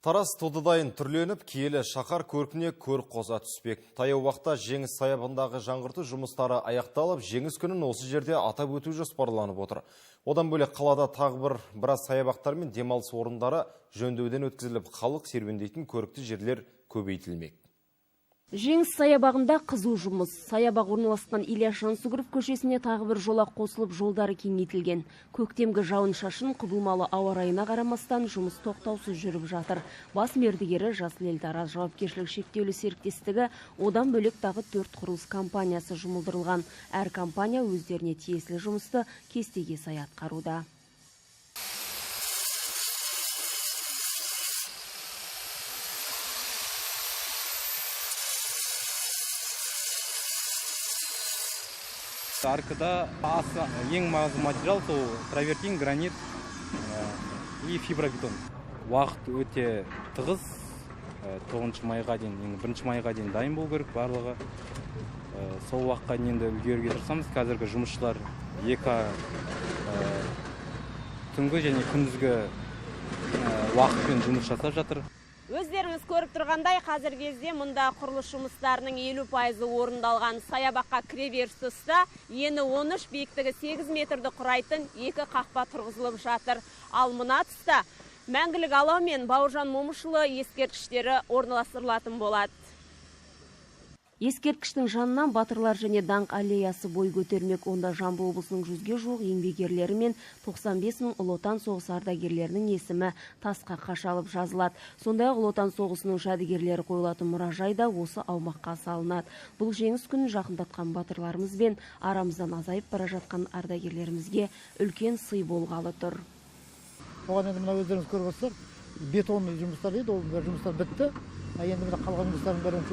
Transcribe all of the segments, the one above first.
Тарас тодыдайын түрленіп, киелі шақар көркіне көрік қоза түспек. Таяу уақытта Жеңіс саябағындағы жаңғырту жұмыстары аяқталып, Жеңіс күнін осы жерде атап өту жоспарланып отыр. Одан бөлек қалада тағы біраз саябақтар мен демалыс орындары жөндеуден өткізіліп, халық серуендейтін көрікті жерлер көбейтілмек. Жеңіс саябағында қызу жұмыс. Саябақ орналасқан Ильяс Жансүгіров көшесіне тағы бір жолақ қосылып, жолдары кеңейтілген. Көктемгі жауын-шашын құбылмалы ауа райына қарамастан жұмыс тоқтаусыз жүріп жатыр. Бас мердігері Жасыл ел Тараз жауапкершілігі шектеулі серіктестігі, одан бөлек тағы 4 құрылыс компаниясы жұмылдырылған. Әр компания өздеріне тиесілі жұмысты кестеге сай атқаруда. Аркада ең маңызды материал сол травертин, гранит и фибробетон. Уақыт өте тығыз, 9 майға дейін, 1 майға дейін дайын болу керек барлығы. Сол уақытқа дейін үлгеруге тырысамыз. Қазіргі жұмысшылар 2 түнгі және күндізгі уақытпен жұмыс жасап жатыр. Өздеріңіз көріп тұрғандай, қазір кезде мұнда құрылыс жұмыстарының 50% орындалған. Саябаққа кіреберіс тұста ені 13, биіктігі 8 метрді құрайтын 2 қақпа тұрғызылып жатыр. Ал мына тұста Мәңгілік алау мен Бауыржан Момышұлы ескерткіштері орналастырылатын болады. Ескерткіштің жанынан батырлар және даңқ аллеясы бой көтермек. Онда Жамбыл облысының 100-ге жуық еңбеккерлері мен 95 мың Ұлы Отан соғысы ардагерлерінің есімі тасқа қашалып жазылады. Сондай-ақ Ұлы Отан соғысының жәдігерлері қойылатын мұражай да осы аумаққа салынады. Бұл жеңіс күнін жақындатқан батырларымыз бен арамыздан азайып бара жатқан ардагерлерімізге үлкен сый болғалы тұр. Оған енді мына өздеріңіз көріп отырсыздар, бетон жұмыстар дейді, ол жұмыстар бітті. Енді мына қалған жұмыстардың бәрін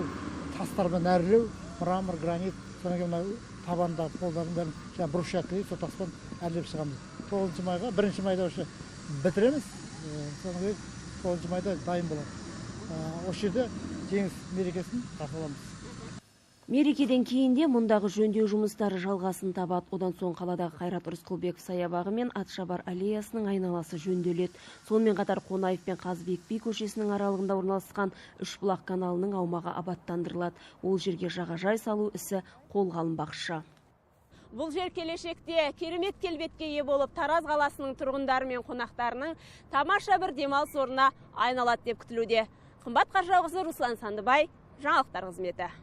тастармен әрлеу, мрамор, гранит, содан кейін табандағы полдардың бәрін брусчатка сол таспен әрлеп шығамыз. 9 майға, 1 майда осы бітіреміз, содан кейін 9 майда дайын болады. Осы жерде жеңіс мерекесін қарсы аламыз. Мерекеден кейінде мұндағы жөндеу жұмыстары жалғасын табады. Одан соң қаладағы Қайрат Рысқұлбеков саябағы мен Атшабар аллеясының айналасы жөнделеді. Сонымен қатар Қонаев пен Қазыбек би көшесінің аралығында орналасқан Үшбұлақ каналының аумағы абаттандырылады. Ол жерге жағажай салу ісі қолға алынбақшы. Бұл жер келешекте керемет келбетке ие болып, Тараз қаласының тұрғындары мен қонақтарының тамаша бір демалыс орнына айналады деп күтілуде. Қымбат Қаржауғызы, Руслан Сандыбай, жаңалықтар қызметі.